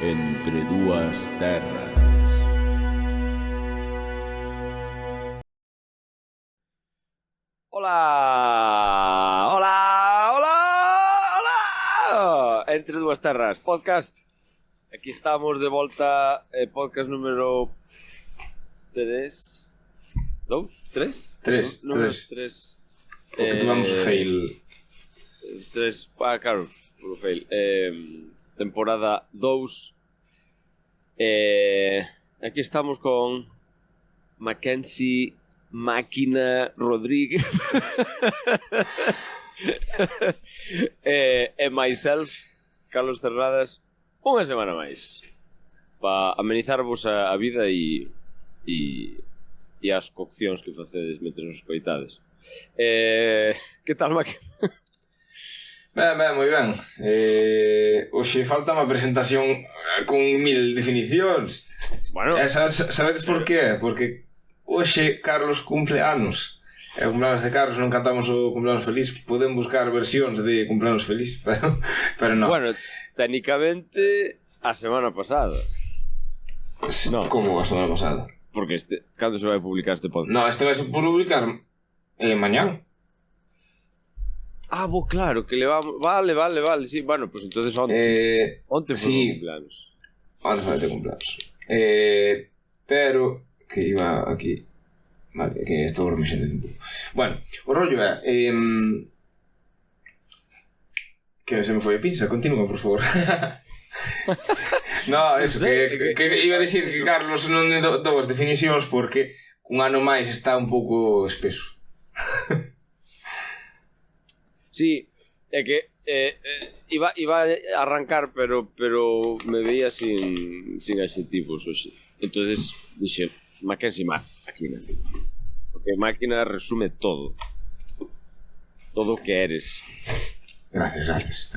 Entre dúas terras. Hola, hola, hola, hola. Entre dúas terras, podcast. Aquí estamos de volta, podcast número 3. 2? 3? 3. Número 3. Porque tivemos o fail. 3, claro, o fail. Temporada 2. Aquí estamos con Mackenzie Máquina Rodríguez e myself, Carlos Cerradas, unha semana máis para amenizarvos a vida e as coccións que facedes mentre nos escoitades. Que tal, Máquina? Ben, moi ben. Hoxe falta unha presentación con 1000 definicións. Bueno, Sabedes por qué? Porque hoxe Carlos cumple anos. E o cumpleanos de Carlos non cantamos o cumpleanos feliz. Poden buscar versións de cumpleanos feliz, pero non. bueno, técnicamente a semana pasada. No. Como a semana pasada? Porque cando se vai publicar este podcast? No, este vai se publicar mañán. Ah, claro, que le vamos... Vale, sí, bueno, pues entonces onte. Onte foi sí. o cumpleanos. Onte foi o cumpleanos. Pero que iba aquí. Vale, que estou remexendo un pouco. Bueno, o rollo é que se me foi a pinza, continúa, por favor. No, eso, que iba a dicir que Carlos non dou as definicións porque un ano máis está un pouco espeso. Sí, é que iba a arrancar, pero me veía sin adjetivos, hoxe. Entonces dixe, Mackenzie Máquina. Porque Máquina resume todo. Todo o que eres. Gracias.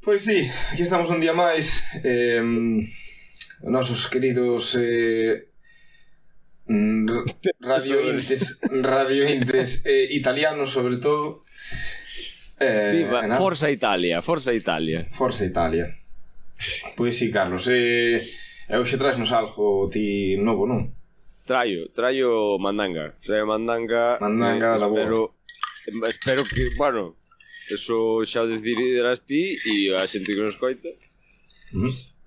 Pois sí, aquí estamos un día máis. Nosos queridos radiointes italianos, sobre todo. Viva, Forza Italia. Forza Italia. Pois sí, Carlos, hoxe traesnos algo ti novo, non? Traio mandanga. Mandanga da boa. Espero que, bueno, eso xa o decidirás ti e a xente que nos coita.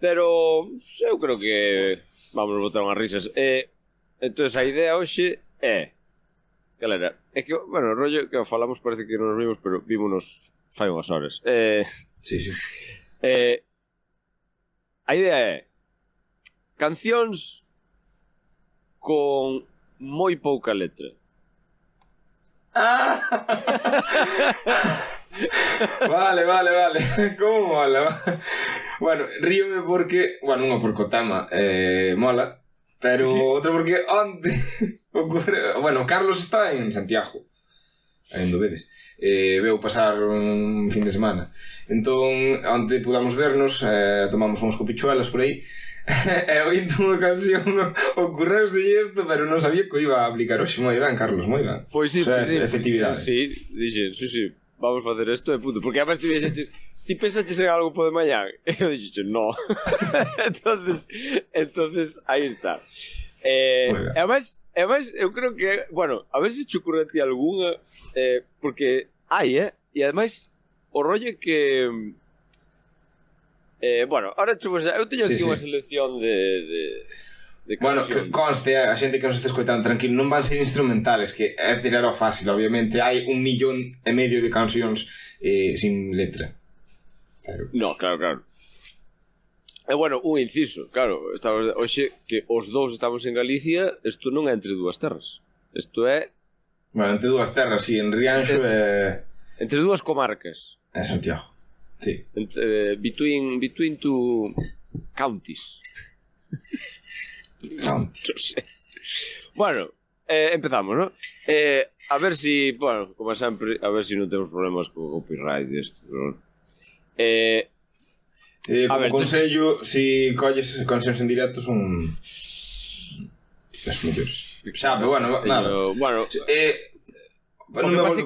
Pero eu creo que vamos botar unhas risas. Entón, a idea hoxe é... Galera, é que, bueno, o rollo que falamos parece que non nos vimos, pero vímonos fai unhas horas. Sí. A idea é cancións con moi pouca letra. Vale. Como mola? Bueno, ríome porque... Bueno, unha porque o tema mola. Pero outra porque onte ocorre... Bueno, Carlos está en Santiago. Ainda vedes. Veu pasar un fin de semana. Entón, onte pudamos vernos, tomamos uns copichuelas por aí. E oíndo unha canción ocorreuse isto, pero non sabía que o iba a aplicar hoxe. Moi ben, Carlos, moi ben. Pois sí, efectividade. Sí, dixen, sí, vamos facer isto de puto. Porque además ti pensaches en algo po de mañán? E eu dixen, no. entonces, aí está. E además, eu creo que, bueno, a ver se che ocurre a ti alguna, porque hai, e ademais, o rollo que... bueno, ahora eu teño aquí unha selección de cancións. Bueno, que conste, a xente que nos está escoitando tranquilo, non van ser instrumentales, que é tirar ao fácil, obviamente. Hai 1,5 millón de cancións sin letra. Pero... No, claro. E bueno, un inciso, claro, hoxe que os dous estamos en Galicia, isto non é entre dúas terras. Isto é... Bueno, entre dúas terras, sí, en Rianxo e... Entre dúas comarcas. En Santiago. Sí. Between two counties. No sé. Bueno, empezamos, ¿no? A ver si, bueno, como sempre, a ver si non temos problemas co copyright deste, ¿no? Como consello, si colles cancións en directo son as mellores. Xa, pero bueno, nada. Bueno, non me volve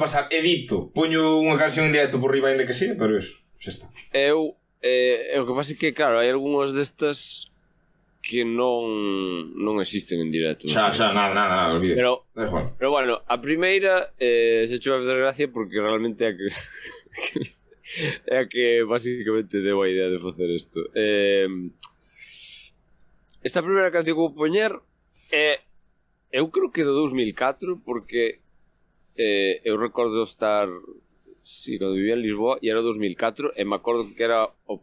pasar, edito, poño unha canción en directo por riba ainda que sea, pero eso. xa está. O que pasa é que, claro, hai algunhas destas que non existen en directo. Xa, nada, olvide. Pero bueno, a primeira se chove a fazer gracia porque realmente é a que é a que basicamente deu a idea de facer isto. Esta primeira canción que vou poñer eu creo que do 2004 porque eu recordo estar cando vivía en Lisboa e era 2004 e me acordo que era o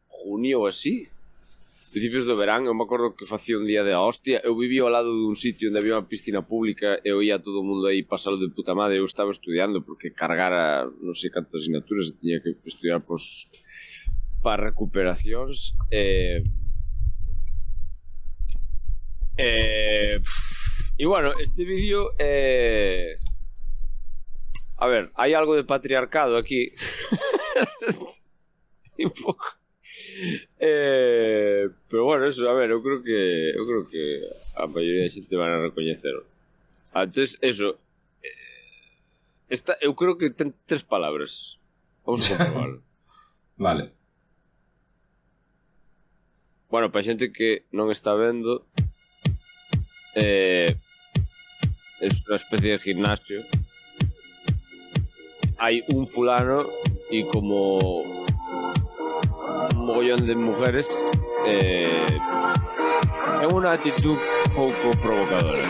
junio ou así, principios do verán. Eu me acordo que facía un día de hostia. Eu vivía ao lado dun sitio onde había unha piscina pública e eu ia todo o mundo aí pasalo de puta madre. Eu estaba estudiando porque cargara non sei cantas asignaturas e tiña que estudiar para recuperacións e bueno, este vídeo a ver, hai algo de patriarcado aquí un pouco pero bueno, eso, a ver, eu creo que a maioría da xente van a recoñecer. Entonces, eso eu creo que ten 3 palabras. Vamos a comprobarlo. Vale. Bueno, para xente que non está vendo é unha especie de gimnasio. Hai un fulano e como un mogollón de mujeres en unha actitud pouco provocadora.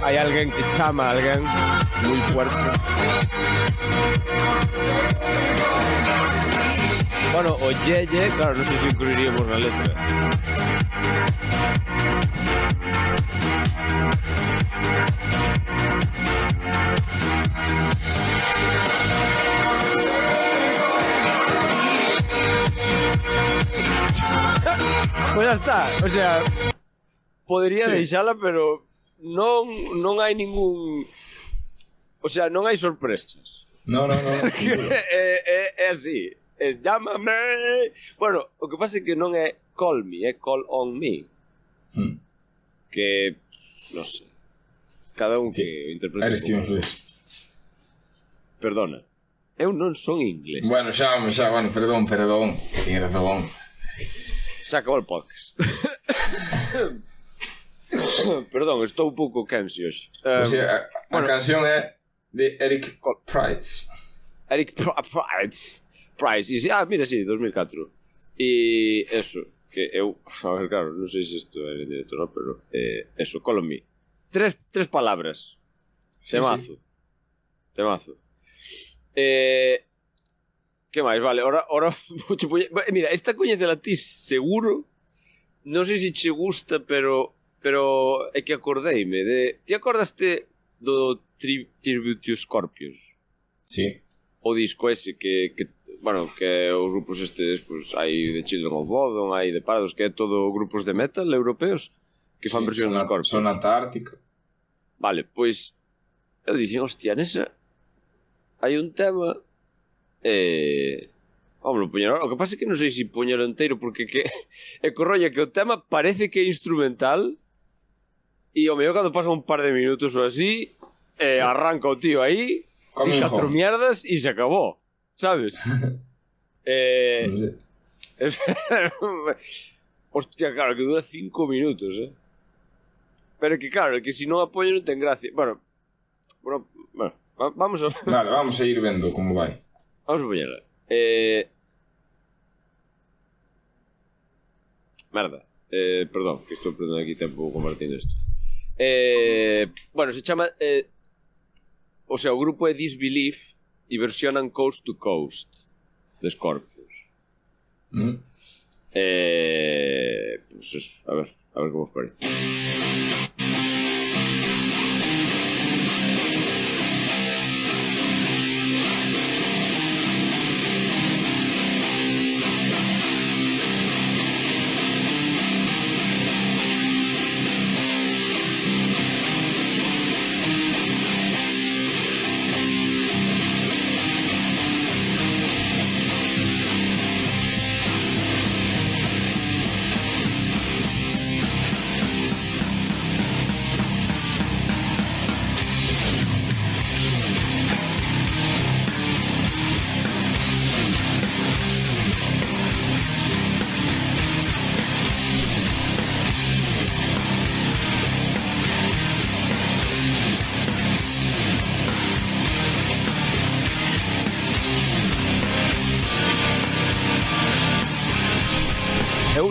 Hay alguien que chama a alguien muy fuerte. Bueno, o Yeye, claro, no sé si incluiríamos la letra. Pues ya está, o sea, podría deixala, pero non hai ningún... O sea, non hai sorpresas. No. É así. É llámame... Bueno, o que pasa é que non é call me, é call on me. Que... Non sei. Cada un que interprete... Eres tío inglés. Perdona. Eu non son inglés. Bueno, bueno, perdón. Tienes razón. Se acabou o podcast. Perdón, estou un pouco cansi hoxe. A canción é de Eric Prydz. Eric Prydz. Mira, sí, 2004. E eso, que eu... A ver, claro, non sei se isto é en directo, no, pero... eso, call on me. Tres palabras. Temazo. Temazo. Que máis? Vale, ahora... Mira, esta coñecela ti seguro. Non sei se che gusta, pero é que acordeime de... Ti acordaste do Tribute to Scorpions? Sí. O disco ese que bueno, que os grupos estes, pues, hai de Children of Bodom, hai de Parados, que é todo grupos de metal europeos que fan versións de Scorpions. Son Antártica. Vale, pois eu dixen, hostia, nesa hai un tema vamos poñer. O que pasa é que non sei se poñelo inteiro porque é corrolla que o tema parece que é instrumental e o mellor cando pasa un par de minutos ou así arranca o tío aí e 4 mierdas e se acabou, sabes? Hostia, claro, que dura 5 minutos, pero que claro, que se non a poño non ten gracia. Bueno, vamos a... Vale, vamos a ir vendo como vai. Vamos a poñela. Merda. Perdón, que estou perdendo aquí tempo compartindo isto. Bueno, se chama... o sea, o grupo é Disbelief e versionan Coast to Coast de Scorpions. Pues eso, a ver como os parece.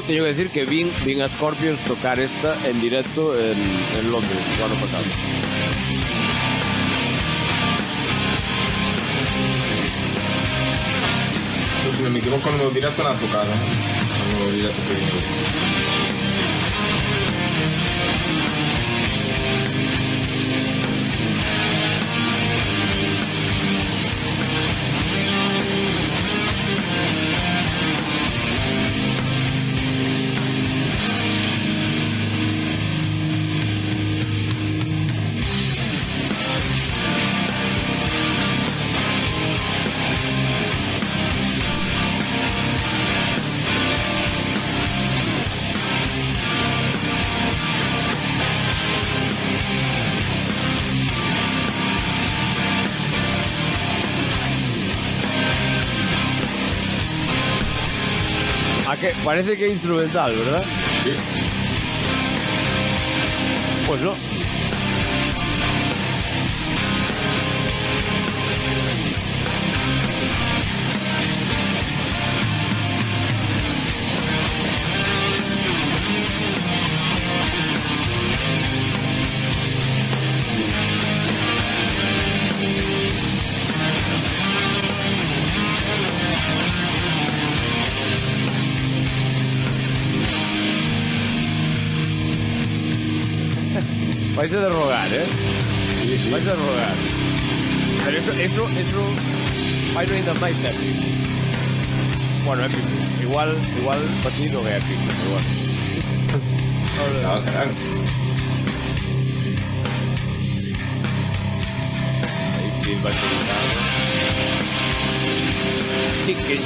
teño que decir que vin a Scorpions tocar esta en directo en Londres o ano pasado. Se non me equivoco, no directo non tocaron. No directo que vino. Que parece que é instrumental, ¿verdad? Sí. Pues no. Vais a derrogar, ¿eh? Sí, sí. Vais a derrogar. Pero eso vai no ainda máis épico. Bueno, épico. Igual para ti non é épico, pero bueno. No, está ben. Aí sí, vai a terminar. Chicken.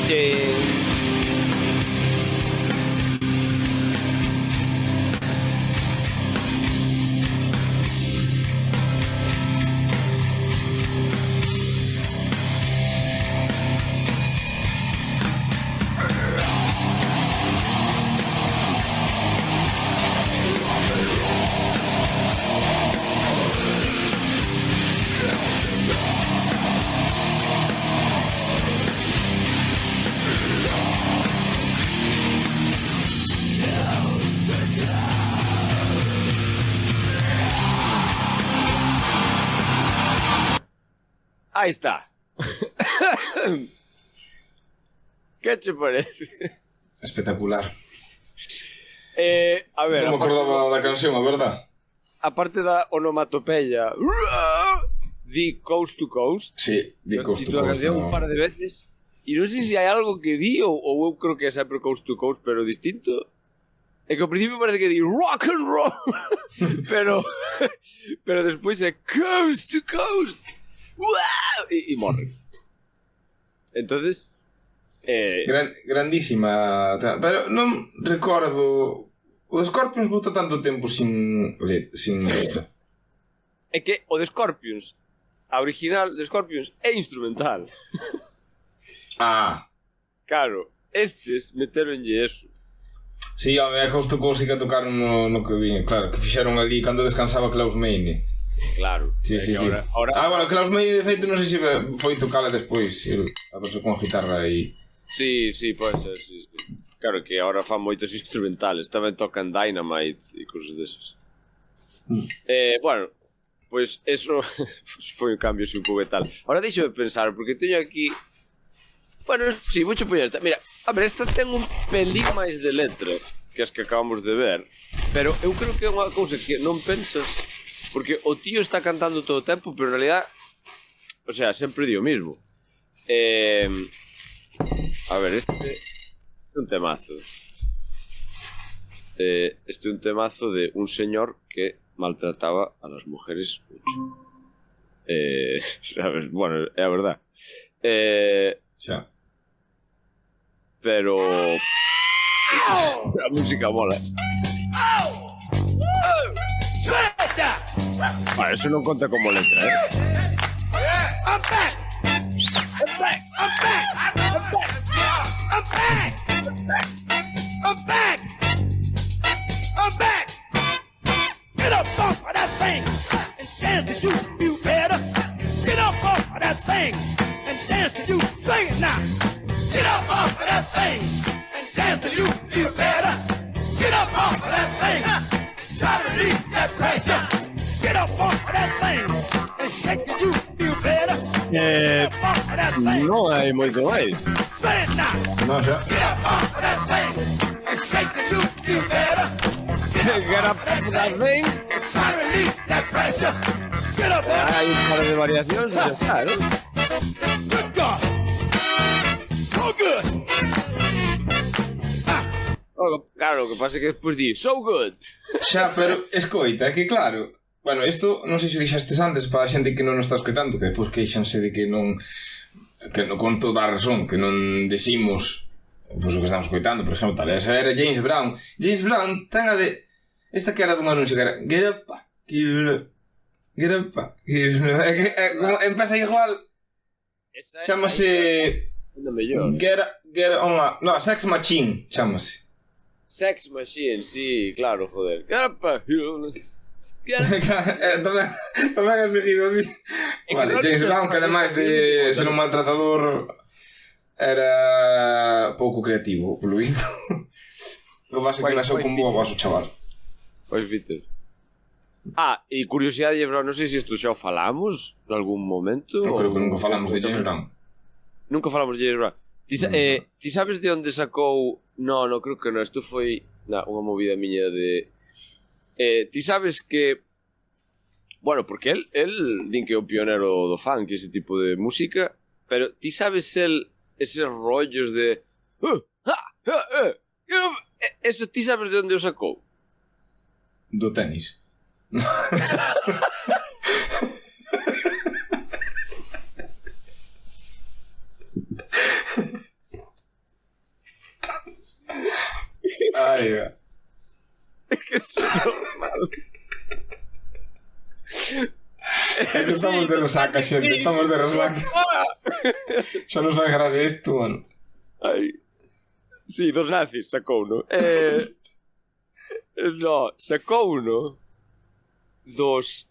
Ahí está. ¿Qué te parece? Espectacular. A ver... Non me acordaba da canción, a verdad? Aparte da onomatopeya di Coast to Coast. Sí, di Coast to Coast. Coast. Un par de veces. E non sei se hai algo que di ou eu creo que é sempre Coast to Coast, pero distinto. É que ao principio parece que di rock and roll. pero despois é Coast to Coast. E morre. Entonces grandísima, pero non recordo. O de Scorpions bota tanto tempo sin letra. É que o de Scorpions, a original de Scorpions é instrumental. Claro, estes meteronlle eso. Si, a Coast to Coast que tocaron no que vin. Claro, que fixeron ali cando descansaba Klaus Meine. Claro. Sí. Ahora... bueno, Klaus Meine de feito non sei se foi tocala despois. A persoa con guitarra aí. Sí, pode ser, sí. Claro que ahora fan moitos instrumentales. Tamén tocan Dynamite e cousas desas. Bueno, pois eso foi un cambio un pouco tal. Ahora deixo de pensar, porque teño aquí... Bueno, sí, voucho poñer esta. Mira, a ver, esta ten un pelín máis de letra que as que acabamos de ver, pero eu creo que é unha cousa que non pensas, porque o tío está cantando todo o tempo, pero en realidad, o sea, sempre di o mismo. A ver, este é un temazo. Este é un temazo de un señor que maltrataba a las mujeres mucho. Sabes, bueno, é a verdad. Xa. Pero a música mola. Bueno, eso non conta como letra, ¿eh? I'm back! I'm back! I'm back! I'm back! I'm back! I'm back! I'm back! Get up off of that thing and dance to you feel better. Get up off of that thing and dance to you. Sing it now. Get up off of that thing and dance to you feel better. Non hai moito máis. Non, xa. Get up that thing. Hai un par de variacións e xa está, non? Claro, o que pasa é que despois di so good. Xa, pero escoita, é que claro. Bueno, isto non sei se dixastes antes para a xente que non nos está escoitando, que depois queixanse de que non con toda a razón, que non decimos pois o que estamos escoitando, por exemplo, tal. Esa era James Brown. James Brown ten a de esta que era dun anuncio que era get up, get up, como empeza igual. Chámase get on a... No, Sex Machine, chámase. Sex Machine, sí, claro, joder. Get up, Tamén é seguido así. Vale, James Brown, que ademais de ser un maltratador era pouco creativo, polo visto. O base que nasceu con boa voz o chaval. Pois Peter. E curiosidade, Brown, non sei se isto xa o falamos en algún momento. Non creo que nunca falamos de James Brown. Nunca falamos de James Brown. Ti sabes de onde sacou... No, creo que non, isto foi unha movida miña de... ti sabes que... Bueno, porque el din que é o pionero do funk, ese tipo de música, pero ti sabes eses rollos de... Eso ti sabes de onde o sacou? Do tenis. Ai, é que eso é normal. É que estamos de resaca, xente, estamos de resaca. Xa nos vai gracia isto, mano. Ai. Sí, dos nazis sacou, no? No, sacou, no? Dos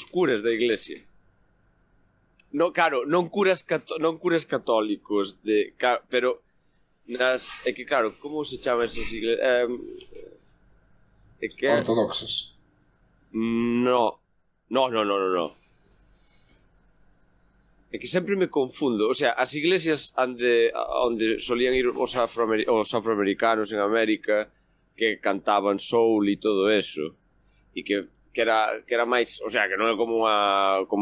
curas da iglesia. No, claro, non curas católicos de, claro, pero é que claro, como se chama esas iglesias? É que ortodoxas. No. É que sempre me confundo. O sea, as iglesias onde solían ir os afroamericanos en América, que cantaban soul e todo eso, e que era máis, o sea, que non é como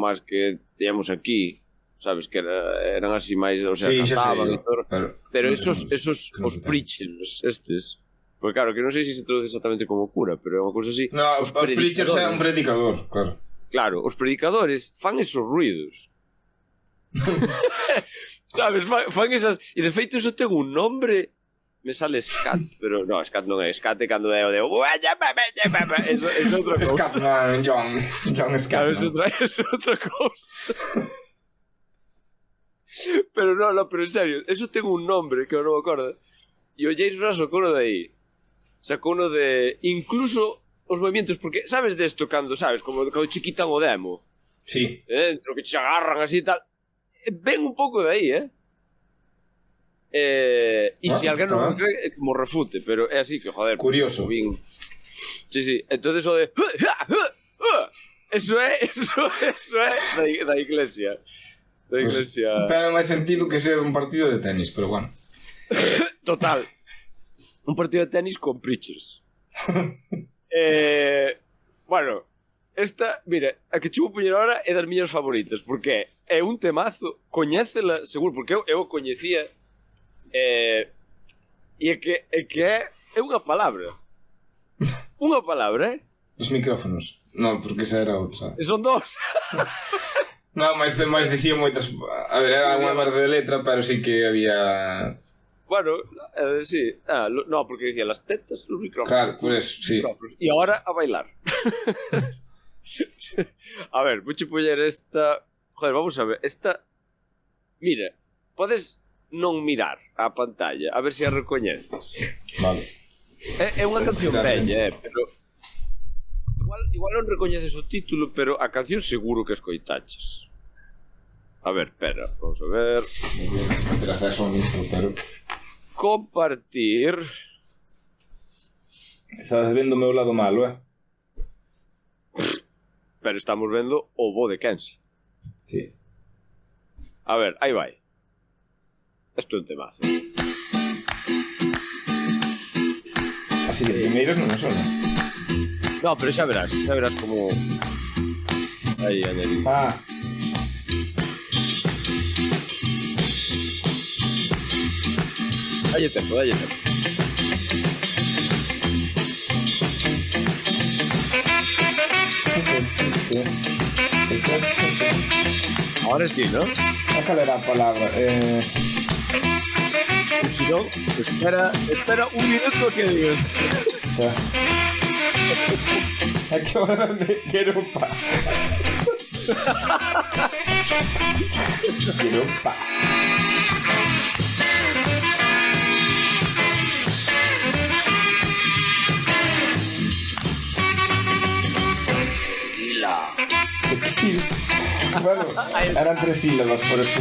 as que teníamos aquí, sabes, que eran así máis, o sea, sí, cantaban e todo, pero esos os preachers estes, porque claro, que non sei se se traduce exactamente como cura, pero é unha cousa así. No, os preachers é un predicador, claro. Claro, os predicadores fan esos ruidos. Sabes, fan esas, e de feito eso ten un nombre. Me sale scat, pero no, scat non é. Scat é cando é o de... Eso é outra cousa. Scat non, John Scat. Claro, é outra cousa. Pero no, pero en serio, eso ten un nombre que eu non me acordo. E o James Brown sacou uno de aí. Sacou uno de... Incluso os movimientos, porque sabes desto cando, sabes, como chiquitan o demo? Sí. Lo que te agarran así e tal. Ven un pouco de aí, e se alguén non cree, mo refute, pero é así que, joder, curioso. Sí, entonces o de eso é da iglesia. Da iglesia. Ten máis sentido que ser un partido de tenis, pero bueno. Total. Un partido de tenis con preachers. Bueno, esta, mira, a que chupo puñer ahora é das miñas favoritas, porque é un temazo, coñécela, seguro, porque eu coñecía. E é que é unha palabra. Unha palabra, Os micrófonos. Non, porque esa era outra. Son dos. Non, máis dicía moitas... A ver, era unha parte de letra, pero sí que había... Bueno, sí. No, porque dicía las tetas, los micrófonos. Claro, por eso, sí. E ahora a bailar. A ver, vou poñer esta... Joder, vamos a ver. Esta... Mira, podes... non mirar a pantalla, a ver se a recoñeces. Vale. É unha canción bella, pero igual non recoñeces o título, pero a canción seguro que escoitaches. A ver, espera, vamos a ver. Compartir. Estás vendo o meu lado malo, Pero estamos vendo o bo de Kenshi. Sí. A ver, aí vai. Isto é un temazo. Así de primeiros non me sona. No, pero xa verás como... Aí, añadido. Dalle tempo. Ahora sí, ¿no? Cal era a palabra? Si no, espera un minuto que digo. O sea... A que hora me quiero pa. Quiero pa. Tequila. Bueno, eran 3 sílabas, por eso.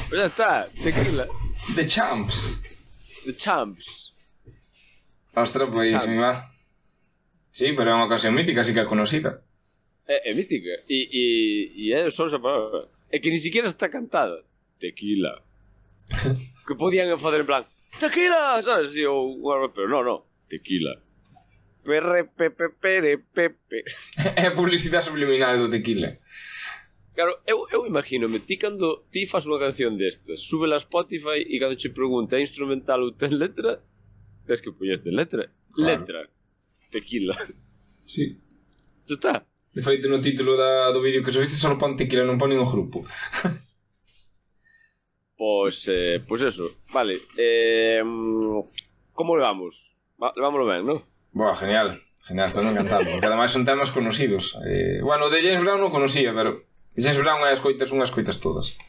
Pues ya está, tequila. The Champs. The Champs. Ostras, buenísima. Sí, pero é unha ocasión mítica, así que é conocida. É mítica. E é só esa palabra. É que ni siquiera está cantada. Tequila. Que podían fazer en plan tequila, sabes? Sí, ou pero no. Tequila. Pepe. É publicidade subliminal do tequila. Claro, eu imagino-me, cando ti fas unha canción destas, sube a Spotify e cando che pregunta é instrumental ou ten letra, tens que poñerte letra. Claro. Letra. Tequila. Sí. Já está. De feito, no título do vídeo que subiste só pon tequila, non pon ningún grupo. Pois eso. Vale. Como levamos? Levámoslo ben, non? Boa, genial, estou encantado, porque ademais son temas conocidos. Bueno, o de James Brown non conocía, pero James Brown unhas coitas todas.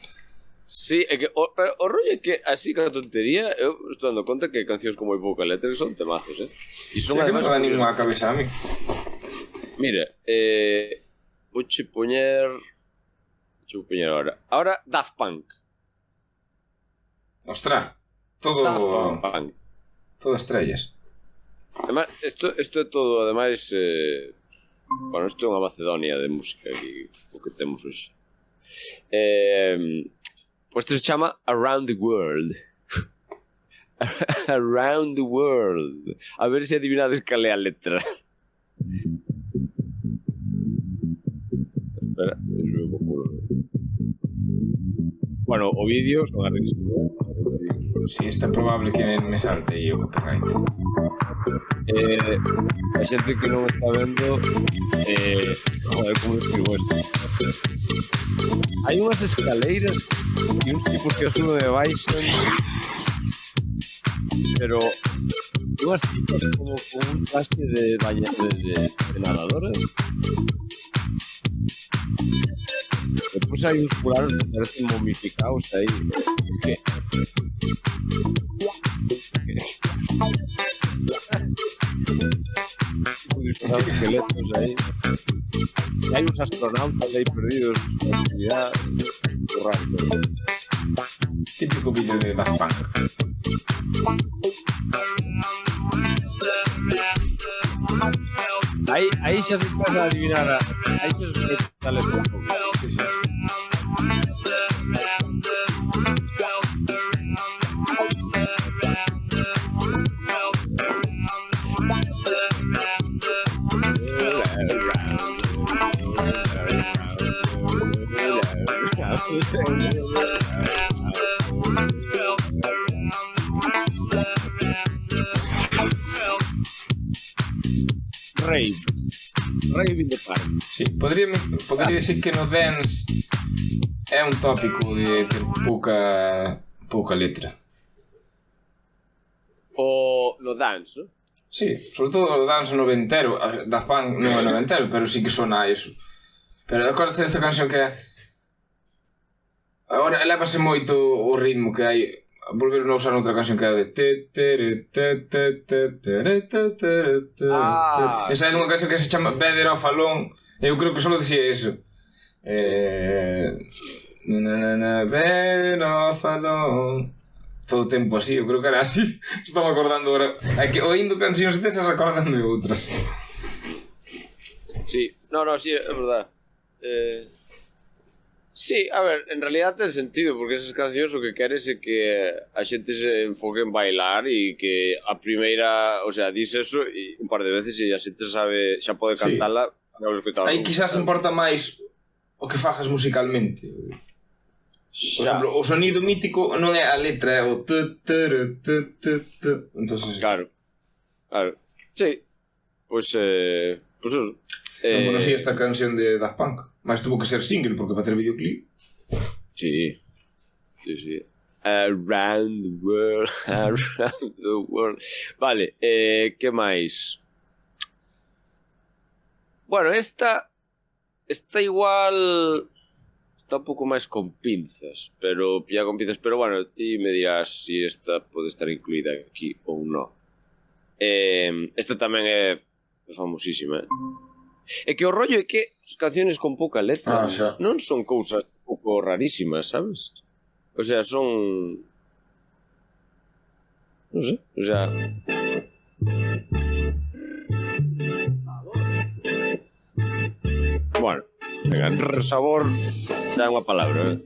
Sí, é que o rollo é que así que a tontería, eu estou dando conta que cancións como moi pouca letra son temazos, E son ademais que non dá ninguna cabeza a mí. Mira, vouche poñer agora. Ahora Daft Punk. Ostras, todo Daft Punk. Todo estrellas. Además, isto é todo, ademais, bueno, isto é unha Macedonia de música o que temos hoxe. Pois isto se chama Around the World. Around the World. A ver se adivinades cal é a letra. Espera, deixo un pouco. Bueno, o vídeo son a risa. Si, é probable que me salte aí o copyright. A xente que non está vendo, joder, como escribo isto. Hai unhas escaleiras e uns tipos que suben e baixan, pero unhas tipas como con un traste de nadadoras. Depois hai uns fulanos que parecen momificados aí. Que disfrazados esqueletos aí. E hai uns astronautas aí perdidos na actividade. Raro. Típico vídeo de Daft Punk. Aí xa se pode adivinar aí xa se pode a letra un pouco. Sí. Rave in the park. Sí, podría decir que no dance é un tópico de ter pouca letra. O no dance? Sí, sobre todo o dance noventero. Daft Punk non é noventero, pero sí que sona a eso. Pero acordaste desta canción que agora elevase moito o ritmo que hai. Volveron a usar outra canción que é de esa é dunha canción que se chama Better Off Alone. Eu creo que só dicía eso. Better Off Alone. Todo o tempo así, eu creo que era así. Estou me acordando agora. É que oindo cancións desas acordan de outras. Sí, no, sí, é verdad. Sí, a ver, en realidad ten sentido, porque esas cancións o que queres é que a xente se enfoque en bailar e que a primeira, o sea, dis eso e un par de veces e a xente sabe, xa pode cantala. Aí quizás importa máis o que fajas musicalmente. Por exemplo, o sonido mítico non é a letra, é o entonces... Claro. Sí. Pois eso. Non conocí esta canción de Daft Punk, mas tuvo que ser single porque para hacer videoclip. Sí. Around the world. Vale, que máis? Bueno, esta igual está un pouco máis con pinzas, pero bueno, ti me dirás si esta pode estar incluída aquí ou non. Esta tamén é famosísima, É que o rollo é que as canciones con pouca letra non son cousas un pouco rarísimas, sabes? O sea, son... Non sei, o sea... Bueno, venga, sabor xa é unha palabra,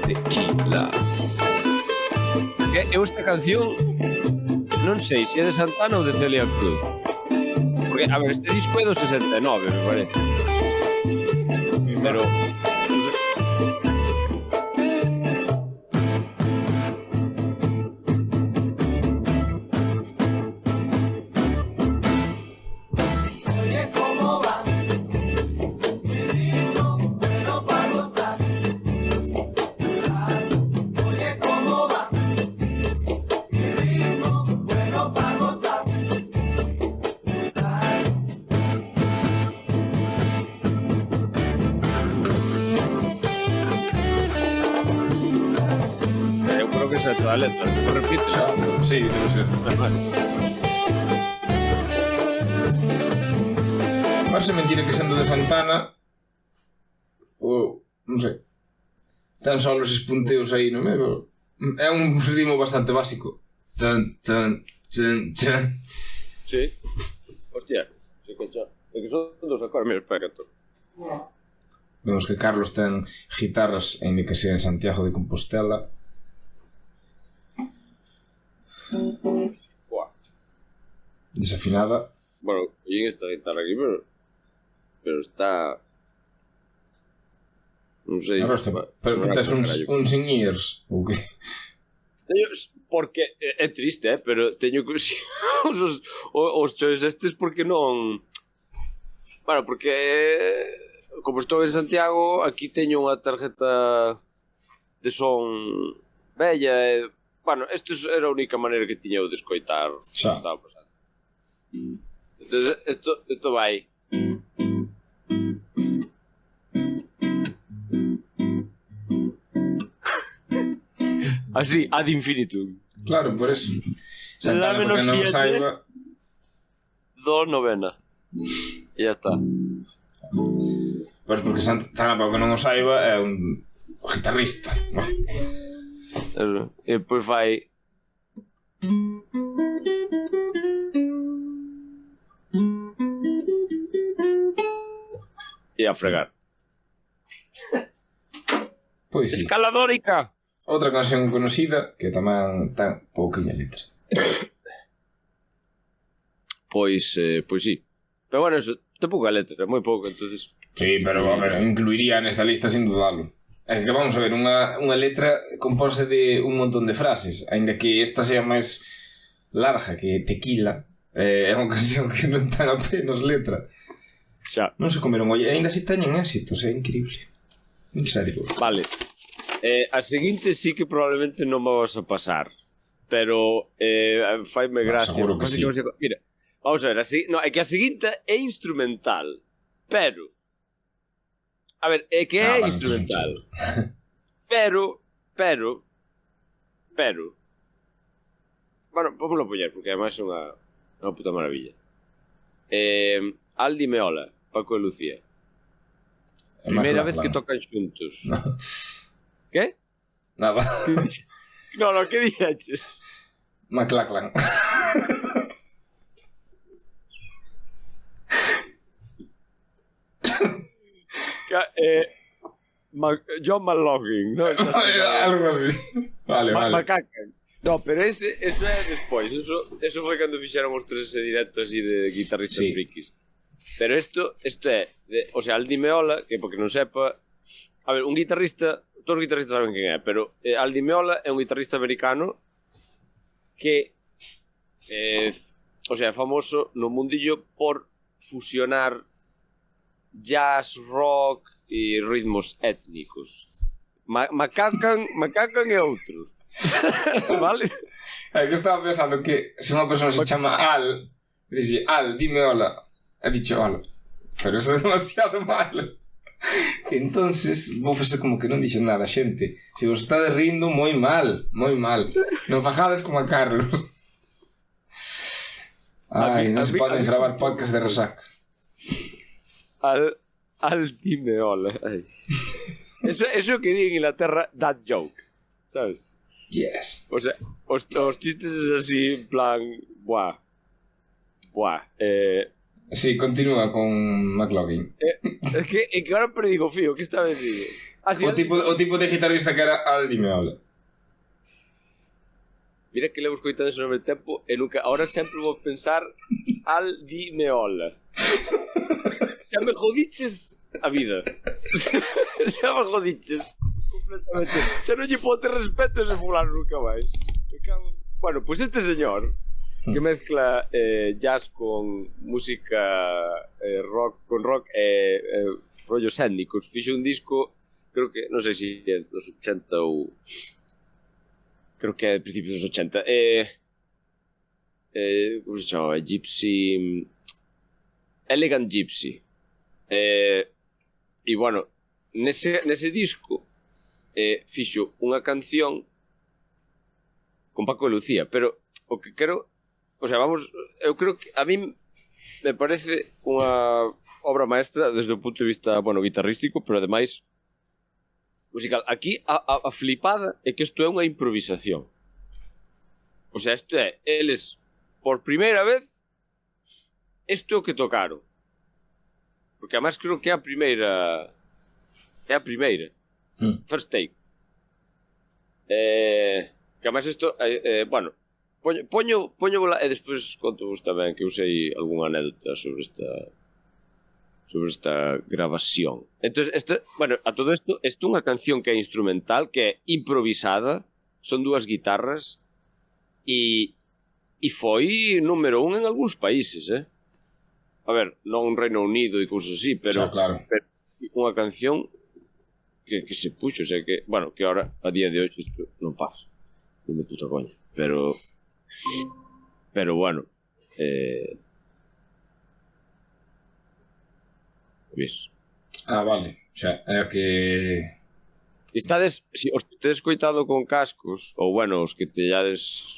Tequila. Eu esta canción non sei se é de Santana ou de Celia Cruz. Porque, a ver, este disco é do 69, me parece. Pero... a letra, ¿lo repito? Sí, debe ser. Parece mentira que sendo de Santana ou, non sei, tan só os punteos aí no medio. É un ritmo bastante básico. Chan, chan, chan, chan. Sí. Hostia, sí que xa. É que son dos acordes, mira, espera que vemos que Carlos ten guitarras, ainda que sea en Santiago de Compostela. Buah. Desafinada. Bueno, oye esta guitarra aquí, pero está... Non sei. Pero que tes un sin ears ou que? Porque é triste, pero teño que os choices estes porque non... Bueno, porque como estou en Santiago, aquí teño unha tarjeta de son bella e... Bueno, isto era a única maneira que tiña eu de escoitar o que estaba pasando. Entón, isto vai... Así, ad infinitum. Claro, por eso. Santana, porque non saiba... Do novena. E ya está. Pois porque Santana, para que non o saiba, é un guitarrista. E depois vai... E a fregar. Pois sí. Escaladórica! Outra canción conocida que tamén ten pouquinha letra. Pois sí. Pero bueno, eso, ten pouca letra, moi pouca, entonces... Sí, pero a ver, incluiría nesta lista sin dudalo. É que vamos a ver, unha letra compónse de un montón de frases, aínda que esta sea máis larga que Tequila, é unha canción que non ten apenas letra. Xa. Non se comeron olla, aínda así teñen éxitos, é increíble. En serio. Vale. A seguinte sí que probablemente non vamos a pasar, pero faime gracia. Seguro que sí. Mira, vamos a ver, é que a seguinte é instrumental, pero... A ver, é que é instrumental. Pero... Bueno, vamos a poñer, porque además é unha puta maravilla. Aldi Meola, Paco e Lucía. Primeira vez que tocan xuntos. No. ¿Qué? Nada. No, ¿qué dixeches? Maclaclan. John McLaughlin, ¿no? Algo así. Vale. Macacan. No, pero eso é despois. Eso foi cando fixeron os tres ese directo así de guitarristas frikis. Pero isto é, o sea, Aldi Meola, que porque non sepa, a ver, un guitarrista, todos os guitarristas saben quen é, pero Aldi Meola é un guitarrista americano que o sea, é famoso no mundillo por fusionar jazz, rock e ritmos étnicos. Macacan é outro. Vale? É que estaba pensando que se unha persona se chama Al, dixe Al, dime hola. He dicho hola. Pero eso é demasiado malo. Entonces, vou facer como que non dixo nada, xente. Se vos estades rindo, moi mal. Non fajades como a Carlos. Ai, non se poden gravar podcast de resaca. Al dime hola. Eso que di en Inglaterra, that joke, sabes? Yes. O sea, os chistes es así, en plan, buah. Sí, continúa con McLaughlin. Es que ahora predigo fío, que estaba dicindo? Sí, o tipo de guitarrista que era Aldi Meola. Mira que levo escoitando ese nome de tempo e nunca, ahora sempre vou pensar Aldi Meola. Xa me jodiches a vida. Xa me jodiches completamente. Xa non lle pode ter respeto a ese fulano nunca máis. Bueno, pois este señor que mezcla jazz con música rock rollos étnicos, fixo un disco, creo que, non sei se é dos 80 ou creo que é de principios dos 80, como se chama? Gypsy, Elegant Gypsy. E bueno, nese disco fixo unha canción con Paco de Lucía, pero o que quero, o sea, vamos, eu creo que a mí me parece unha obra maestra desde o punto de vista, bueno, guitarrístico, pero ademais musical. Aquí a flipada é que isto é unha improvisación. O sea, isto é, eles por primeira vez isto é o que tocaron. Porque además creo que é a primeira first take. Que además isto bueno, poño e despois conto vos tamén que usei algunha anécdota sobre esta grabación. Entonces, bueno, a todo isto é unha canción que é instrumental, que é improvisada, son dúas guitarras e foi número 1 en algúns países, A ver, non Reino Unido e cousas así, pero, claro. Pero unha canción que se puxo, o sea que, bueno, que ahora a día de hoxe isto non pasa. Non de puta coña, pero bueno, vis. Vale, xa, é o que... Estades, si os que tedes coitado con cascos, ou bueno, os que tellades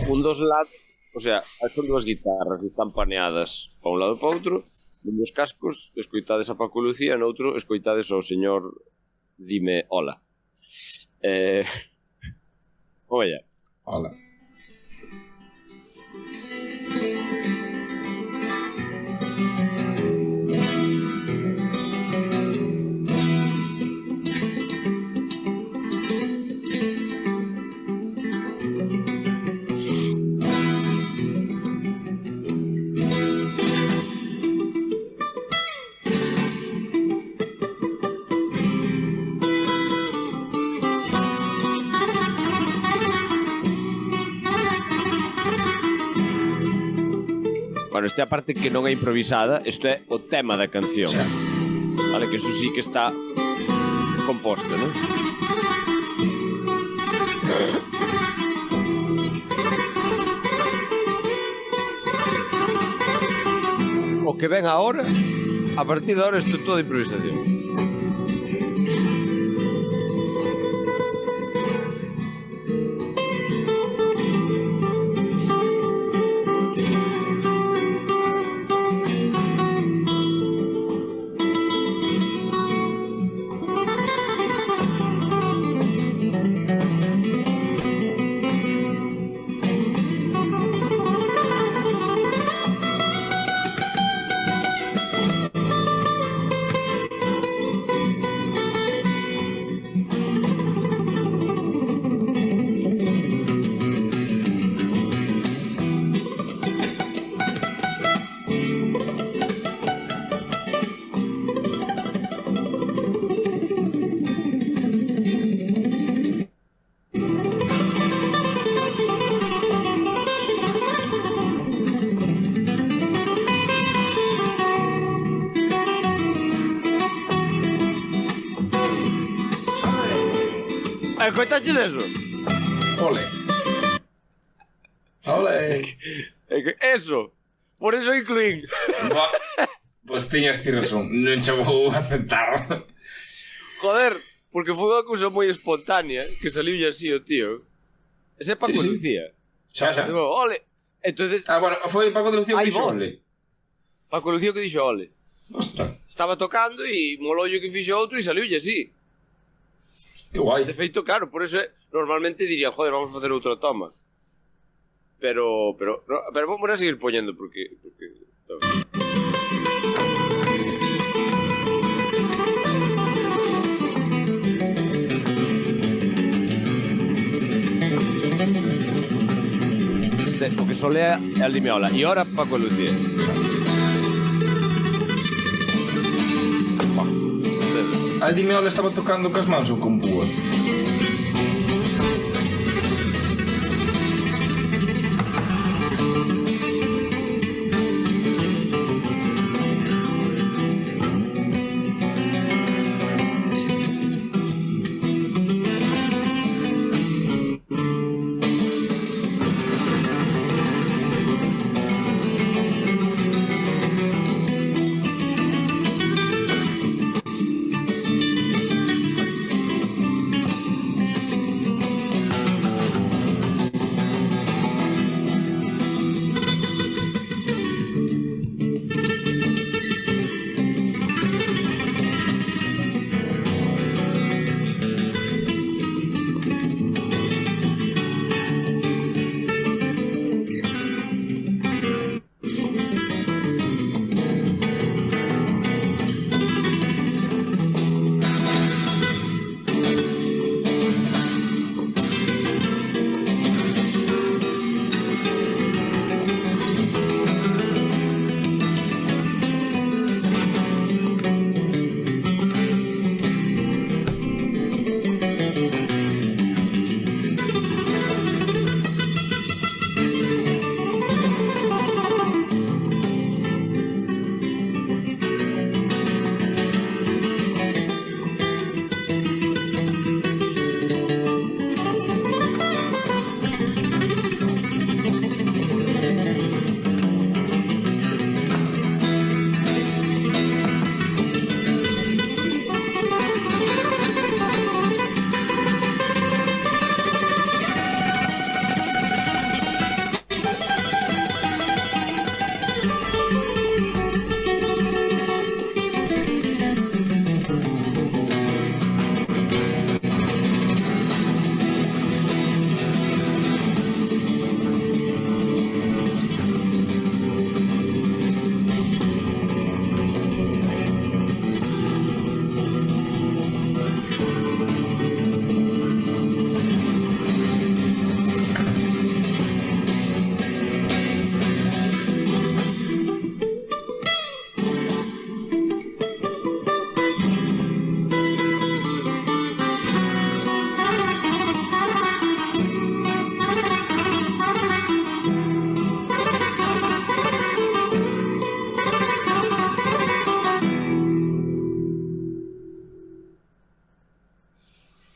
un dos lados, o sea, son dúas guitarras que están paneadas para un lado e para outro, un dos cascos escoitades a Paco Lucía, no outro escoitades ao señor Dime Hola. Oye. Hola. Bueno, esta é a parte que non é improvisada, isto é o tema da canción. Vale, que eso sí que está composto, non? O que ven agora, a partir de agora isto é toda improvisación. Coitaches eso? Ole. Ole. Eso. Por eso incluín. Pois tiñas ti razón. Non che vou aceptar. Joder, porque foi unha cousa moi espontánea que saliulle así o tío. Ese Paco Sí. Lucía. Xa. Digo, ole. Entonces, Bueno, foi Paco de Lucía que Hai dixo voz. ole. Paco Lucía que dixo ole. Ostras, Estaba tocando e molollo que fixo outro e saliulle así. que guai. De feito, claro, por eso normalmente diría, joder, vamos a facer outra toma. Pero vamos a seguir poñendo porque o que solea é a Limiola e ora Paco Lucía. A Dimeola estaba tocando cas mans ou con púa?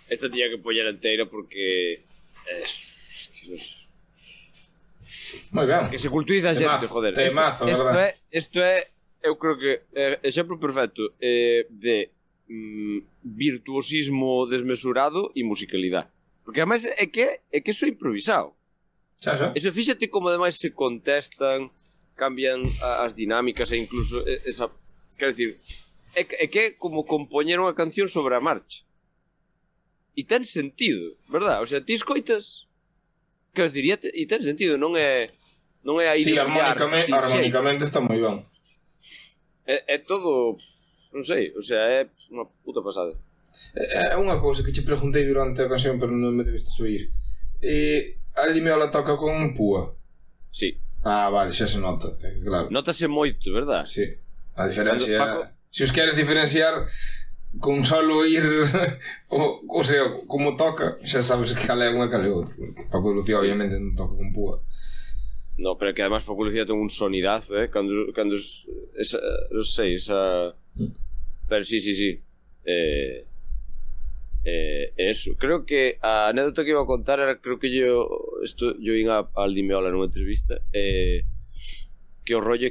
Esta tiña que poñer enteira porque Moi ben. que se culturiza a xente, Temazo, joder. temazo, verdad. Isto é, eu creo que exemplo perfecto de virtuosismo desmesurado e musicalidade. Porque ademais é que iso é improvisado. Xa. Eso fíxate como ademais se contestan, cambian as dinámicas e incluso esa, quero dicir, é que é como compoñer unha canción sobre a marcha. E ten sentido, verdad? O sea, ti escoitas, quero dicir, e ten sentido, non é aí Sí, de brillar, armónicamente está moi ben. é todo, non sei, o sea, é unha puta pasada. É unha cousa que che preguntei durante a ocasión, pero non me debiste oír. A Dimeola toca con púa? Sí. Vale, xa se nota, claro. Notase moito, verdad? Sí. A diferencia... Paco... Se os queres diferenciar con solo oír o sea, como toca, xa sabes que cal é unha cal é outra. Paco de Lucía obviamente non toca con púa. No, pero que además Paco Lucía ten un sonidazo, cando non sei, esa... Pero sí. Eso, creo que a anécdota que iba a contar era, creo que yo iba al Dimeola nunha entrevista, que o rollo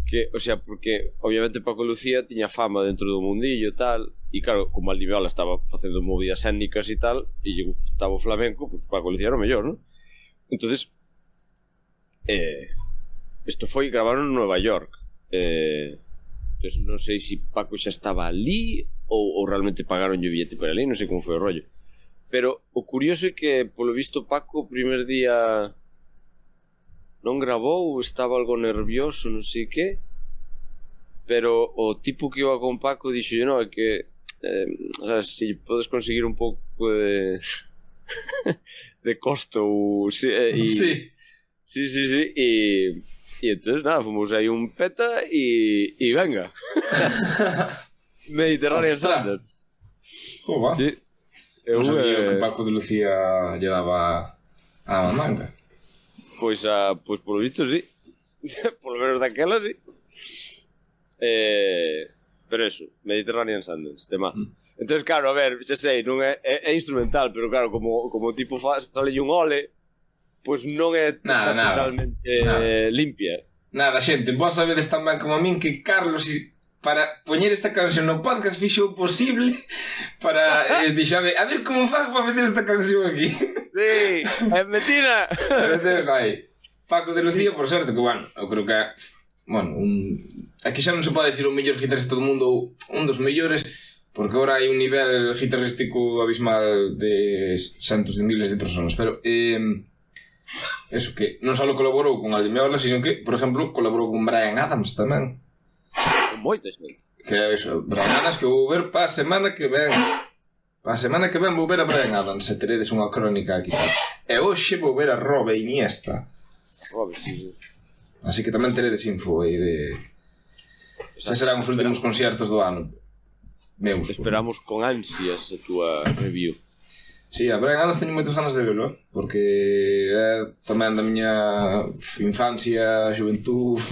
que, o sea, porque obviamente Paco Lucía tiña fama dentro do mundillo e tal, e claro, como Aldimiola estaba facendo movidas étnicas e tal, e lle gustaba o flamenco, pues Paco Lucía era o mellor, non? Entonces isto foi gravaron en Nueva York, entonces non sei se Paco xa estaba ali ou realmente pagaron o billete para ali, non sei como foi o rollo, pero o curioso é que polo visto Paco o primer día non grabou, estaba algo nervioso, non sei que, pero o tipo que iba con Paco dixo, no, é que se podes conseguir un pouco de de costo sí. E entonces nada, fomos aí un peta e venga. Mediterranean Sanders. Sí. Eu sabía que Paco de Lucía lle daba a manga. Pois polo visto, sí. Polo menos daquela, sí. Pero eso, Mediterranean Sanders, tema. Entonces, claro, a ver, xa sei, non é instrumental, pero claro, como tipo sale un ole, pois non é totalmente limpia. Nada, xente, vos sabedes tan ben como a min que Carlos, para poñer esta canción no podcast, fixo o posible para... dixo, a ver como fago para meter esta canción aquí. Sí, é mentira. Paco de Lucía, por certo, que, bueno, eu creo que bueno, aquí xa non se pode decir o mellor guitarrista do mundo ou un dos mellores, porque agora hai un nivel guitarrístico abismal de centos de miles de personas, pero eso, que non só colaborou con Aldimiola, sino que, por exemplo, colaborou con Bryan Adams tamén. Con moitas gente. Que é eso, Bryan Adams, que vou ver para a semana que ven. A semana que ven vou ver a Bryan Adams, se teredes unha crónica aquí. E hoxe vou ver a Robe Iniesta. Robe, sí. Así que tamén teredes info aí de... Xa serán os últimos conciertos do ano. Meus. Esperamos con ansias a túa review. Sí, a Bryan Adams teño moitas ganas de verlo, porque é tamén da miña infancia, xuventud,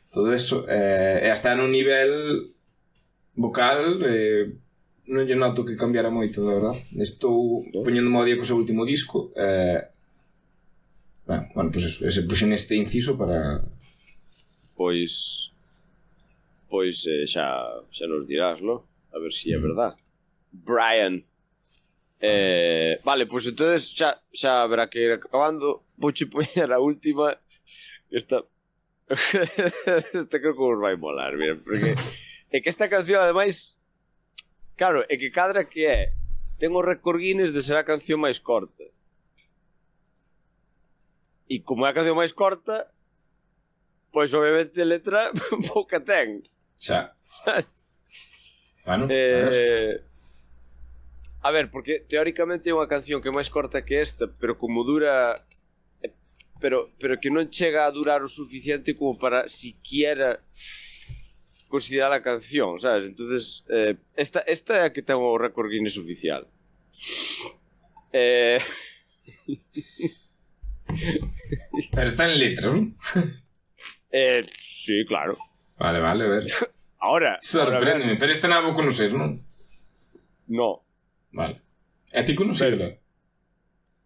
todo eso. E hasta no nivel vocal... non lle noto que cambiara moito, da verdad. Estou poñéndome ao día co seu último disco. Bueno, pois eso, ese puxen este inciso para... Pois xa nos dirás, no? A ver si é verdad. Brian. Vale, pois entonces xa habrá que ir acabando. Vouche poñer a última. Esta creo que vos vai molar, mira, porque é que esta canción, ademais, claro, é que cadra que é, ten o récord Guinness de ser a canción máis corta. E como é a canción máis corta, pois obviamente a letra pouca ten. Xa. Bueno, a ver, porque teóricamente é unha canción que é máis corta que esta, pero como dura... Pero que non chega a durar o suficiente como para siquiera considerar a canción, sabes? Entonces, esta é a que ten o récord Guinness oficial. Pero está en letra, non? Sí, claro. Vale, a ver. Ahora. Sorpréndeme, pero esta non a vou conocer, non? No. Vale. E ti conocerla?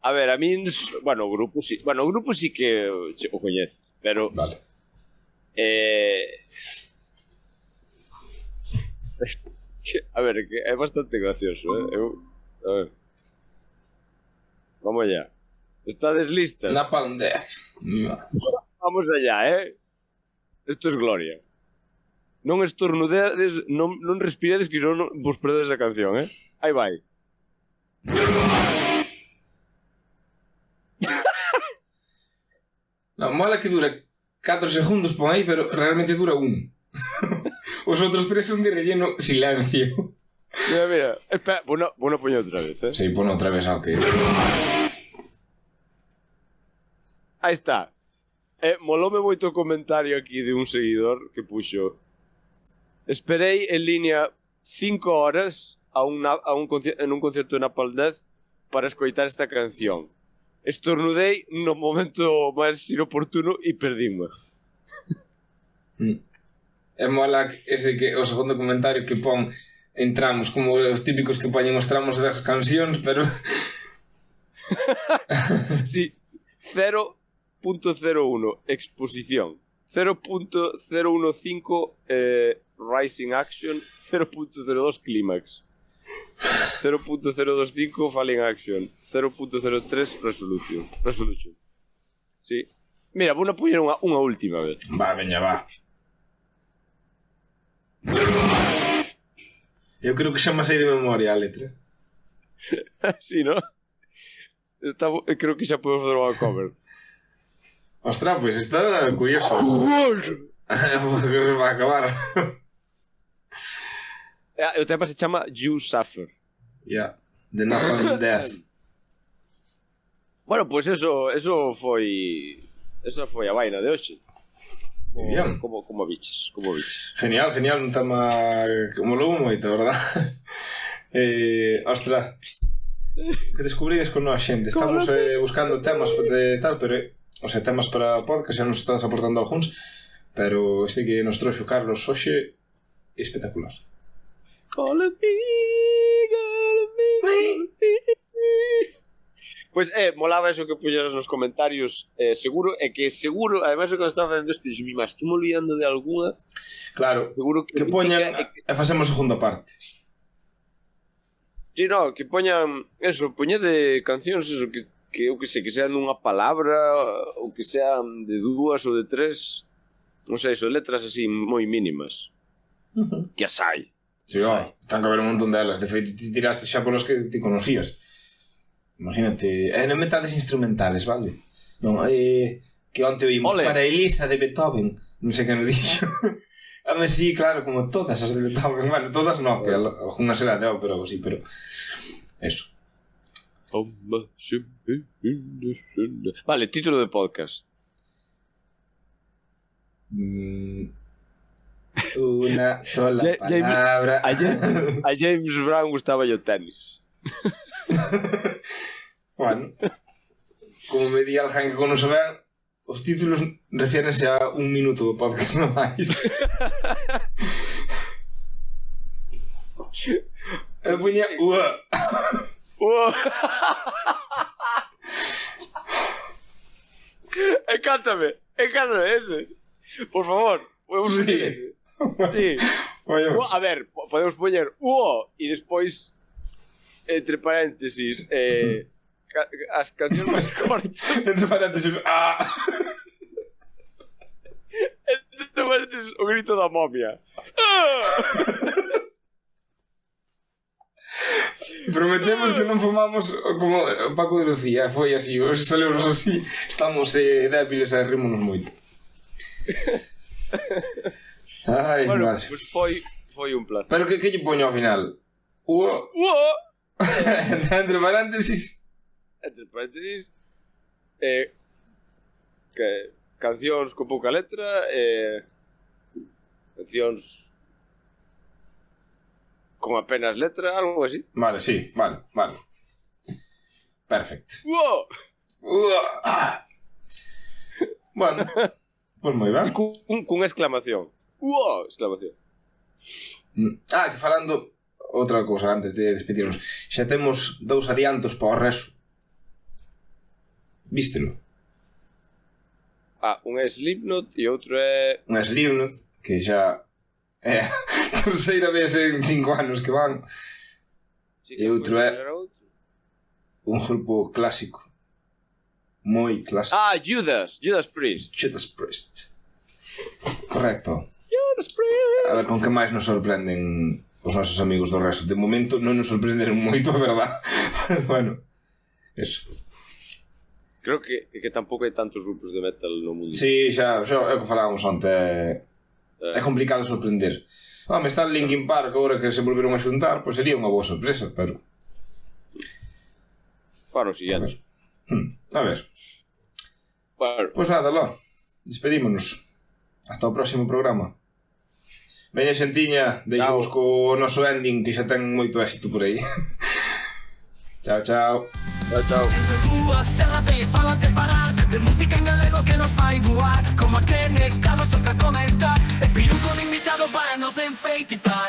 A ver, a min... Bueno, o grupo sí. Bueno, o grupo sí que o coñece, pero... Vale. A ver, é bastante gracioso, a ver. Vamos allá. Estades listas? Napalm Death. Vamos allá, Esto es gloria. Non estornudedes, non respiredes, que non vos perdedes a canción, Aí vai. Non, mola que dura 4 segundos por aí, pero realmente dura 1. Os outros 3 son de relleno silencio. Mira, espera, bueno poño outra vez, Sí, pon outra vez, ok. Aí está. Molóme moito o comentario aquí de un seguidor que puxo: esperei en línea 5 horas en un concierto de Napalm Death para escoitar esta canción. Estornudei no momento máis inoportuno e perdíme. É mola ese que o segundo comentario que pon entramos como os típicos que poñen os tramos das cancións, pero... Sí, 0.01 exposición, 0.015 rising action, 0.02 clímax, 0.025 falling action, 0.03 resolution. Sí. Mira, vou poñer unha última vez. Va, veña, va. Eu creo que xa me sei de memoria a letra. Sí, ¿no? Creo que xa podemos fazer unha cover. Ostras, pois está curioso. Va a acabar. O tema se chama You Suffer. Yeah, The Knock on Death. Bueno, pois eso foi... Esa foi a vaina de hoxe. Bien. Como biches. Genial, un tema que molou moito, verdad? Ostras, que descubrides con nós, xente. Estamos buscando temas de tal, pero... O sea, temas para podcast, xa nos estás aportando algúns, pero este que nos trouxo Carlos hoxe é espectacular. Pois molaba eso que puñeras nos comentarios. Seguro, ademais o que estaba facendo este Ximima, estou me olvidando de alguna. Claro, seguro que poñan e facemos a segunda parte. Sí, no, que poñan eso, poñede cancións eso, que eu que sei, que sean dunha palabra ou que sean de 2 ou de 3, non sei, son letras así moi mínimas. Que as hai. Sí, ten que haber un montón delas. De feito, ti tiraste xa polos que ti conocías. Imagínate, non metades instrumentales, vale? Non, que onte oímos para Elisa de Beethoven, non sei que nos dixo. A mí sí, claro, como todas as de Beethoven. Bueno, todas non, que algunhas será de ópera ou así, pero... Eso. Vale, título de podcast. Una sola palabra. A James Brown gustaba o tenis. Bueno, como me di alguén que conoce ben, os títulos refiérense a 1 minuto do podcast, non máis. Eu puña Encántame ese. Por favor, podemos poñer ese. Sí. A ver, podemos poñer e despois entre paréntesis as cancións máis cortas. Entre paréntesis Entre paréntesis o grito da momia. Prometemos que non fumamos como Paco de Lucía. Foi así, os saleuros así. Estamos débiles e rímonos moito. Ai, bueno, madre. Pues foi un placer. Pero que lle poño ao final? Entre paréntesis que cancións con pouca letra, cancións con apenas letra, algo así. Vale, sí, vale. Perfecto. Bueno, pues moi ben. Cun exclamación. Exclamación. Que falando outra cousa antes de despedirnos, xa temos 2 adiantos para o reso. Vístelo? Un é Slipknot e outro é... Un Slipknot, que xa é a terceira vez en 5 anos que van. E outro é un grupo clásico. Moi clásico. Judas Priest. Correcto. Judas Priest. A ver, con que máis nos sorprenden os nosos amigos do resto. De momento non nos sorprenderon moito, a verdad. Bueno, eso. Creo que tampouco hai tantos grupos de metal no mundo. Sí, xa é o que falábamos onte. É complicado sorprender. Me está Linkin Park agora que se volveron a xuntar, pois sería unha boa sorpresa, pero... Para o siguiente. A ver. Pois nada, Ló. Despedímonos. Hasta o próximo programa. Veña, xentiña, deixamos co noso ending que xa ten moito éxito por aí. Chao. Chao. Entre dúas terras e falas separar de música en galego que nos fai voar, como a que negamos outra comentar, e piruco un invitado para nos enfeitizar.